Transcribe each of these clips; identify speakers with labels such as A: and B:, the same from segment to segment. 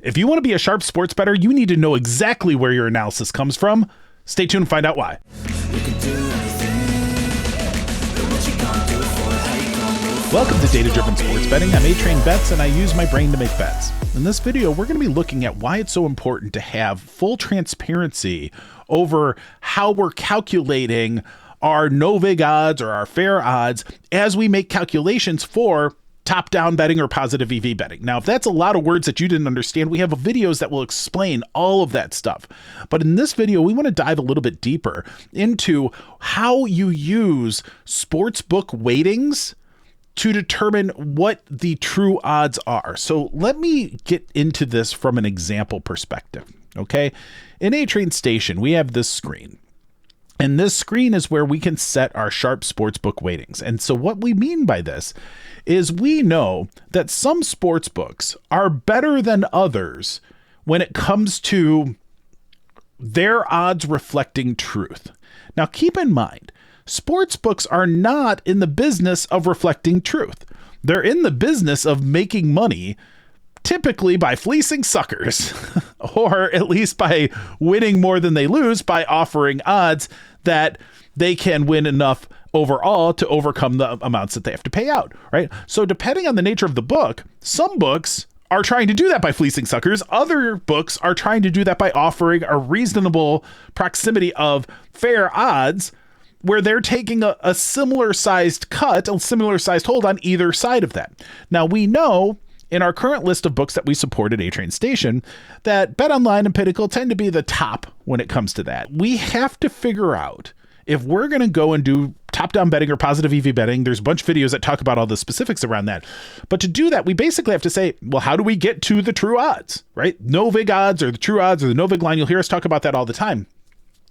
A: If you want to be a sharp sports bettor, you need to know exactly where your analysis comes from. Stay tuned and find out why. Welcome to Data-Driven Sports Betting. I'm A-Train Bets, and I use my brain to make bets. In this video, we're going to be looking at why it's so important to have full transparency over how we're calculating our no-vig odds or our fair odds as we make calculations for top-down betting or positive EV betting. Now, if that's a lot of words that you didn't understand, we have videos that will explain all of that stuff. But in this video, we want to dive a little bit deeper into how you use sportsbook weightings to determine what the true odds are. So let me get into this from an example perspective, okay? In A-Train Station, we have this screen. And this screen is where we can set our sharp sportsbook weightings. And so what we mean by this is we know that some sportsbooks are better than others when it comes to their odds reflecting truth. Now, keep in mind, sportsbooks are not in the business of reflecting truth. They're in the business of making money, typically by fleecing suckers, or at least by winning more than they lose by offering odds that they can win enough overall to overcome the amounts that they have to pay out, right? So depending on the nature of the book, some books are trying to do that by fleecing suckers. Other books are trying to do that by offering a reasonable proximity of fair odds where they're taking a similar sized cut, a similar sized hold on either side of that. Now, we know in our current list of books that we support at A-Train Station that BetOnline and Pinnacle tend to be the top when it comes to that. We have to figure out if we're going to go and do top-down betting or positive EV betting. There's a bunch of videos that talk about all the specifics around that. But to do that, we basically have to say, well, how do we get to the true odds, right? No vig odds or the true odds or the no vig line. You'll hear us talk about that all the time.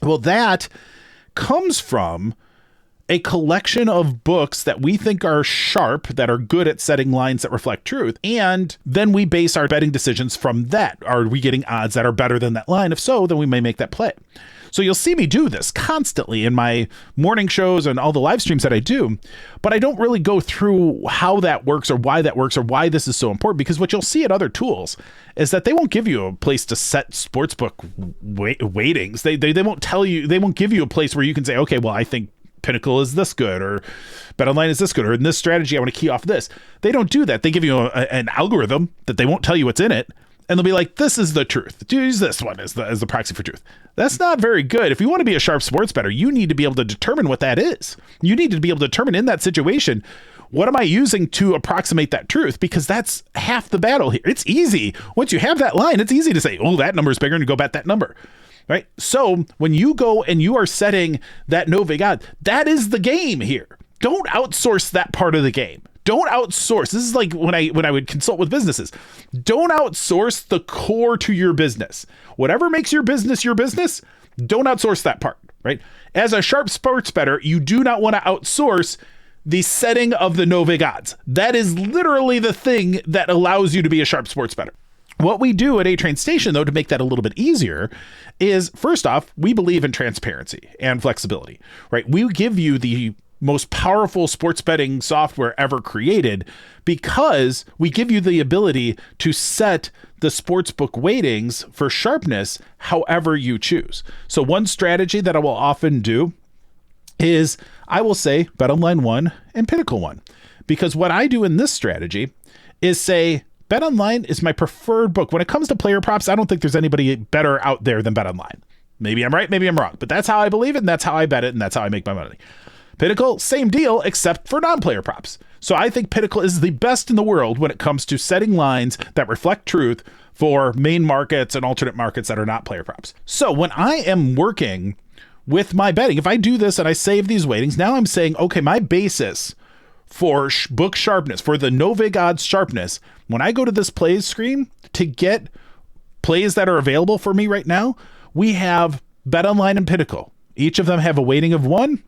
A: Well, that comes from a collection of books that we think are sharp, that are good at setting lines that reflect truth. And then we base our betting decisions from that. Are we getting odds that are better than that line? If so, then we may make that play. So you'll see me do this constantly in my morning shows and all the live streams that I do, but I don't really go through how that works or why this is so important, because what you'll see at other tools is that they won't give you a place to set sportsbook weightings. They won't tell you, they won't give you a place where you can say, okay, well, I think Pinnacle is this good, or BetOnline is this good, or in this strategy, I want to key off this. They don't do that. They give you an algorithm that they won't tell you what's in it. And they'll be like, this is the truth. Use this one as the proxy for truth. That's not very good. If you want to be a sharp sports bettor, you need to be able to determine what that is. You need to be able to determine in that situation, what am I using to approximate that truth? Because that's half the battle here. It's easy. Once you have that line, it's easy to say, oh, that number is bigger, and go bet that number. Right? So when you go and you are setting that no vig odd, that is the game here. Don't outsource that part of the game. Don't outsource. This is like when I would consult with businesses. Don't outsource the core to your business. Whatever makes your business, don't outsource that part, right? As a sharp sports bettor, you do not want to outsource the setting of the no vig odds. That is literally the thing that allows you to be a sharp sports bettor. What we do at A-Train Station, though, to make that a little bit easier is, first off, we believe in transparency and flexibility, right? We give you the most powerful sports betting software ever created because we give you the ability to set the sportsbook weightings for sharpness however you choose. So one strategy that I will often do is I will say BetOnline 1 and Pinnacle 1, because what I do in this strategy is say BetOnline is my preferred book. When it comes to player props, I don't think there's anybody better out there than BetOnline. Maybe I'm right, maybe I'm wrong, but that's how I believe it, and that's how I bet it, and that's how I make my money. Pinnacle, same deal, except for non-player props. So I think Pinnacle is the best in the world when it comes to setting lines that reflect truth for main markets and alternate markets that are not player props. So when I am working with my betting, if I do this and I save these weightings, now I'm saying, okay, my basis for book sharpness, for the no vig odds sharpness, when I go to this plays screen to get plays that are available for me right now, we have BetOnline and Pinnacle. Each of them have a weighting of 1.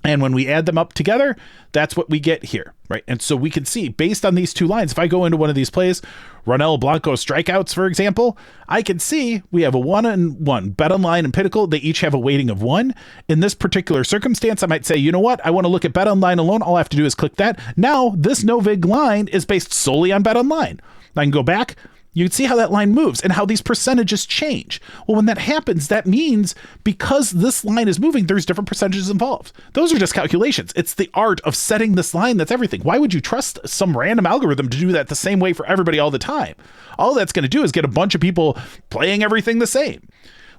A: And when we add them up together, that's what we get here, right? And so we can see, based on these two lines, if I go into one of these plays, Ronel Blanco strikeouts, for example, I can see we have a 1 and 1. BetOnline and Pinnacle, they each have a weighting of 1. In this particular circumstance, I might say, you know what? I want to look at BetOnline alone. All I have to do is click that. Now, this no vig line is based solely on BetOnline. I can go back, You can see how that line moves and how these percentages change. Well, when that happens, that means because this line is moving, there's different percentages involved. Those are just calculations. It's the art of setting this line that's everything. Why would you trust some random algorithm to do that the same way for everybody all the time? All that's going to do is get a bunch of people playing everything the same.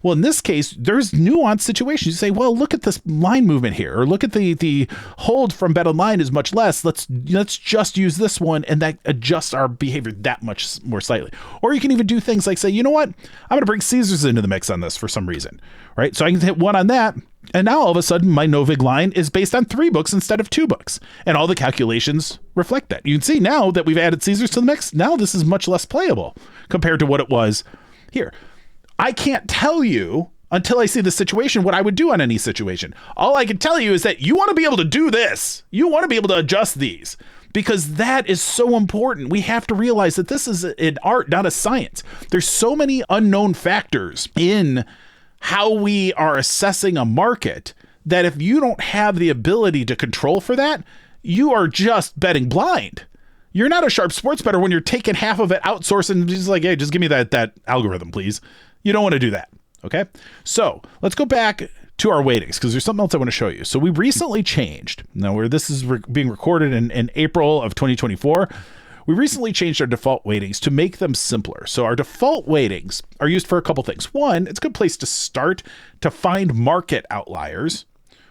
A: Well, in this case, there's nuanced situations. You say, well, look at this line movement here, or look at the hold from bet online is much less. Let's just use this one, and that adjusts our behavior that much more slightly. Or you can even do things like say, you know what? I'm going to bring Caesars into the mix on this for some reason, right? So I can hit 1 on that, and now all of a sudden my no-vig line is based on 3 books instead of 2 books, and all the calculations reflect that. You can see now that we've added Caesars to the mix, now this is much less playable compared to what it was here. I can't tell you until I see the situation what I would do on any situation. All I can tell you is that you want to be able to do this. You want to be able to adjust these, because that is so important. We have to realize that this is an art, not a science. There's so many unknown factors in how we are assessing a market that if you don't have the ability to control for that, you are just betting blind. You're not a sharp sports bettor when you're taking half of it outsourced and just like, hey, just give me that algorithm, please. You don't want to do that. Okay. So let's go back to our weightings, because there's something else I want to show you. So we recently changed, now where this is being recorded in April of 2024, we recently changed our default weightings to make them simpler. So our default weightings are used for a couple things. One, it's a good place to start to find market outliers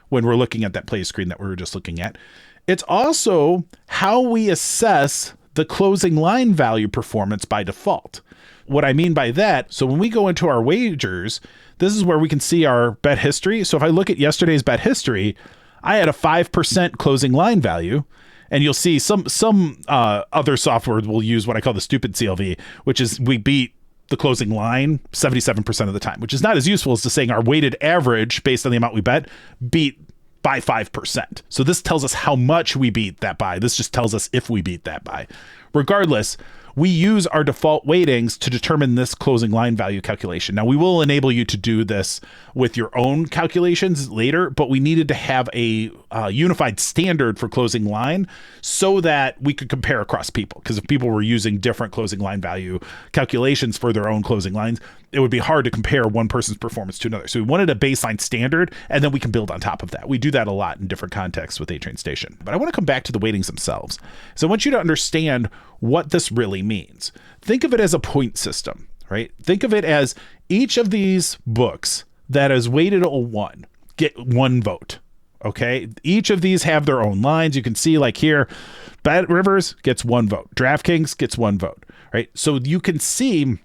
A: when we're looking at that play screen that we were just looking at. It's also how we assess the closing line value performance by default. What I mean by that, so when we go into our wagers, this is where we can see our bet history. So if I look at yesterday's bet history, I had a 5% closing line value, and you'll see some other software will use what I call the stupid CLV, which is we beat the closing line 77% of the time, which is not as useful as to saying our weighted average based on the amount we bet beat by 5%. So this tells us how much we beat that by. This just tells us if we beat that by. Regardless, we use our default weightings to determine this closing line value calculation. Now, we will enable you to do this with your own calculations later, but we needed to have a unified standard for closing line so that we could compare across people. Because if people were using different closing line value calculations for their own closing lines, it would be hard to compare one person's performance to another. So we wanted a baseline standard, and then we can build on top of that. We do that a lot in different contexts with A-Train Station. But I want to come back to the weightings themselves. So I want you to understand what this really means. Think of it as a point system, right? Think of it as each of these books that is weighted a 1 get 1 vote. Okay. Each of these have their own lines. You can see like here, Bet Rivers gets 1 vote. DraftKings gets 1 vote, right? So you can see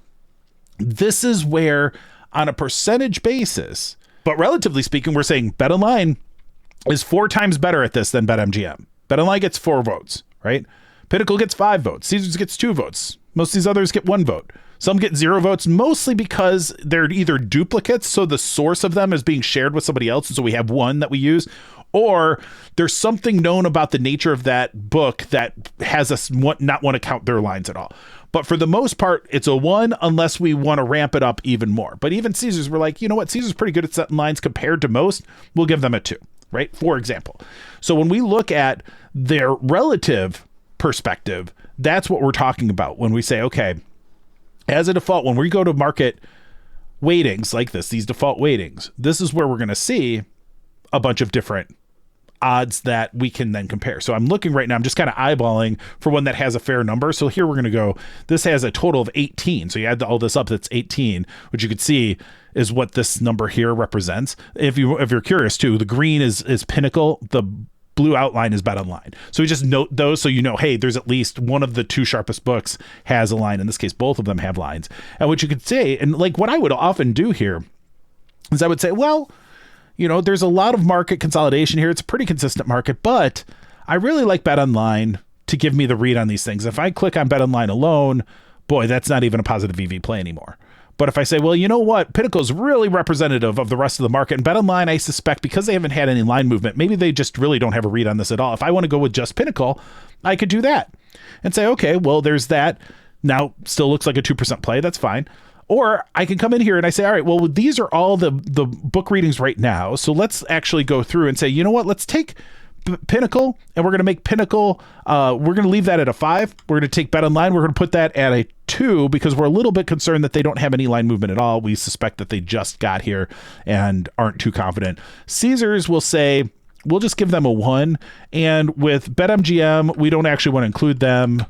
A: this is where on a percentage basis, but relatively speaking, we're saying Bet Online is 4 times better at this than BetMGM. Bet Online gets 4 votes, right? Pinnacle gets 5 votes. Caesars gets 2 votes. Most of these others get 1 vote. Some get 0 votes, mostly because they're either duplicates, so the source of them is being shared with somebody else, and so we have 1 that we use, or there's something known about the nature of that book that has us not want to count their lines at all. But for the most part, it's a 1 unless we want to ramp it up even more. But even Caesars, we're like, you know what? Caesars pretty good at setting lines compared to most. We'll give them a 2, right? For example. So when we look at their relative perspective, that's what we're talking about when we say, okay, as a default, when we go to market weightings like this, these default weightings, this is where we're going to see a bunch of different odds that we can then compare. So I'm looking right now, I'm just kind of eyeballing for one that has a fair number. So here we're going to go, this has a total of 18. So you add all this up, that's 18, which you could see is what this number here represents. If you're curious too, the green is Pinnacle, the blue outline is Bet Online. So we just note those so you know, hey, there's at least one of the 2 sharpest books has a line. In this case, both of them have lines. And what you could say, and like what I would often do here is I would say, well, you know, there's a lot of market consolidation here. It's a pretty consistent market, but I really like Bet Online to give me the read on these things. If I click on Bet Online alone, boy, that's not even a positive EV play anymore. But if I say, well, you know what, Pinnacle is really representative of the rest of the market, and Bet Online, I suspect because they haven't had any line movement, maybe they just really don't have a read on this at all. If I want to go with just Pinnacle, I could do that and say, okay, well, there's that. Now still looks like a 2% play. That's fine. Or I can come in here and I say, all right, well, these are all the book readings right now. So let's actually go through and say, you know what, let's take Pinnacle, and we're going to make Pinnacle, we're going to leave that at a 5. We're going to take Bet Online. We're going to put that at a 2 because we're a little bit concerned that they don't have any line movement at all. We suspect that they just got here and aren't too confident. Caesars will say, we'll just give them a 1. And with BetMGM, we don't actually want to include them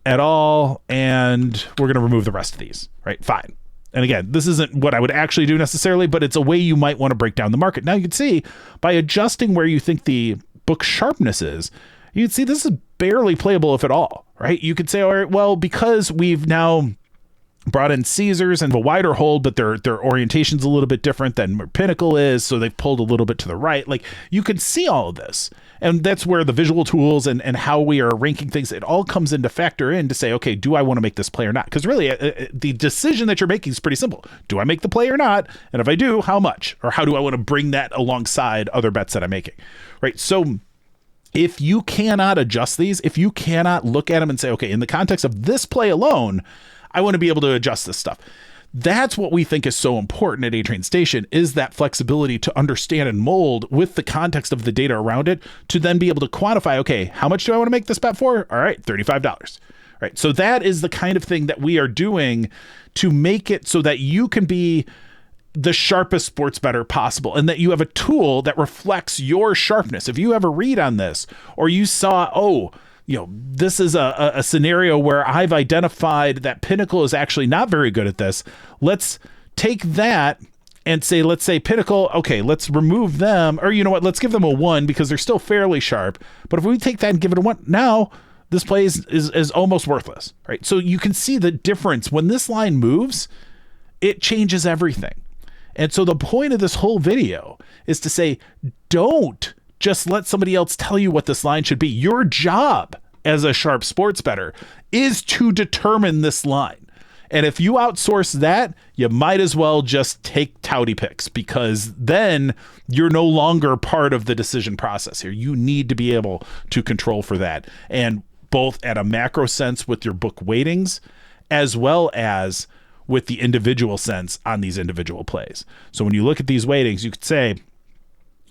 A: at all. And we're going to remove the rest of these, right? Fine. And again, this isn't what I would actually do necessarily, but it's a way you might want to break down the market. Now you can see by adjusting where you think the book sharpness is, you can see this is barely playable, if at all, right? You could say, all right, well, because we've now brought in Caesars and a wider hold, but their orientation's a little bit different than where Pinnacle is, so they've pulled a little bit to the right. Like, you can see all of this. And that's where the visual tools and how we are ranking things, it all comes into factor in to say, okay, do I want to make this play or not? Because really, the decision that you're making is pretty simple. Do I make the play or not? And if I do, how much? Or how do I want to bring that alongside other bets that I'm making, right? So if you cannot adjust these, if you cannot look at them and say, okay, in the context of this play alone, I want to be able to adjust this stuff. That's what we think is so important at A-Train Station, is that flexibility to understand and mold with the context of the data around it to then be able to quantify, okay, how much do I want to make this bet for? All right, $35. Right. So that is the kind of thing that we are doing to make it so that you can be the sharpest sports bettor possible, and that you have a tool that reflects your sharpness. If you have a read on this, or you saw, this is a scenario where I've identified that Pinnacle is actually not very good at this. Let's take that and say, let's say Pinnacle, okay, let's remove them, or you know what, let's give them a 1 because they're still fairly sharp. But if we take that and give it a 1, now this play is almost worthless, right? So you can see the difference. When this line moves, it changes everything. And so the point of this whole video is to say, don't just let somebody else tell you what this line should be. Your job as a sharp sports bettor is to determine this line. And if you outsource that, you might as well just take touty picks, because then you're no longer part of the decision process here. You need to be able to control for that. And both at a macro sense with your book weightings, as well as with the individual sense on these individual plays. So when you look at these weightings, you could say,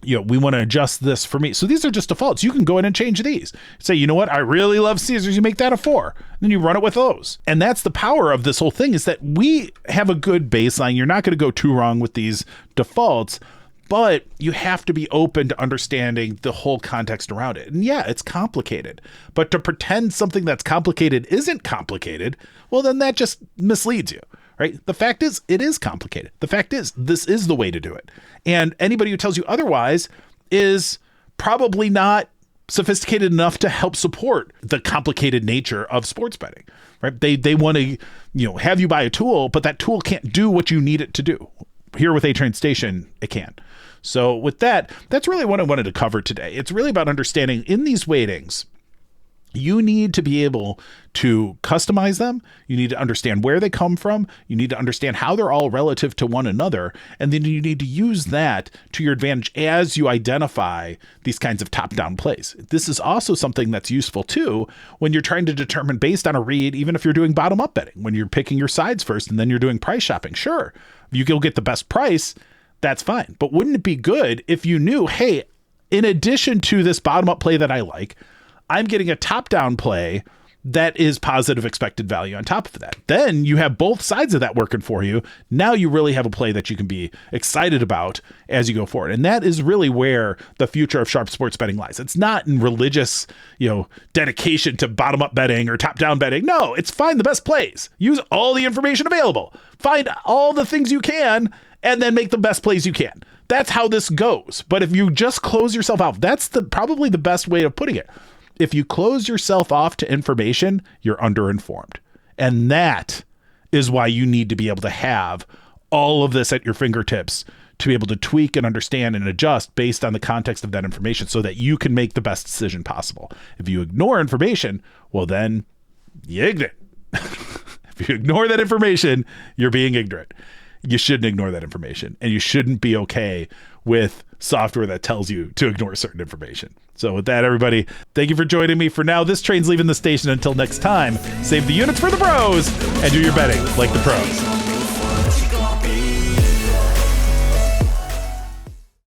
A: we want to adjust this for me. So these are just defaults. You can go in and change these. Say, you know what? I really love Caesars. You make that a 4. Then you run it with those. And that's the power of this whole thing, is that we have a good baseline. You're not going to go too wrong with these defaults, but you have to be open to understanding the whole context around it. And yeah, it's complicated, but to pretend something that's complicated isn't complicated, well, then that just misleads you. Right? The fact is, it is complicated. The fact is, this is the way to do it. And anybody who tells you otherwise is probably not sophisticated enough to help support the complicated nature of sports betting. Right? They want to, have you buy a tool, but that tool can't do what you need it to do. Here with A-Train Station, it can. So with that, that's really what I wanted to cover today. It's really about understanding in these weightings, you need to be able to customize them. You need to understand where they come from. You need to understand how they're all relative to one another. And then you need to use that to your advantage as you identify these kinds of top-down plays. This is also something that's useful too when you're trying to determine based on a read, even if you're doing bottom-up betting, when you're picking your sides first and then you're doing price shopping. Sure, you can get the best price. That's fine. But wouldn't it be good if you knew, hey, in addition to this bottom-up play that I like, I'm getting a top-down play that is positive expected value on top of that. Then you have both sides of that working for you. Now you really have a play that you can be excited about as you go forward. And that is really where the future of sharp sports betting lies. It's not in religious, dedication to bottom-up betting or top-down betting. No, it's find the best plays. Use all the information available. Find all the things you can and then make the best plays you can. That's how this goes. But if you just close yourself out, that's probably the best way of putting it. If you close yourself off to information, you're underinformed. And that is why you need to be able to have all of this at your fingertips to be able to tweak and understand and adjust based on the context of that information so that you can make the best decision possible. If you ignore information, well, then you're ignorant. If you ignore that information, you're being ignorant. You shouldn't ignore that information, and you shouldn't be okay with software that tells you to ignore certain information. So with that, everybody, thank you for joining me. For now, this train's leaving the station. Until next time, save the units for the pros and do your betting like the pros.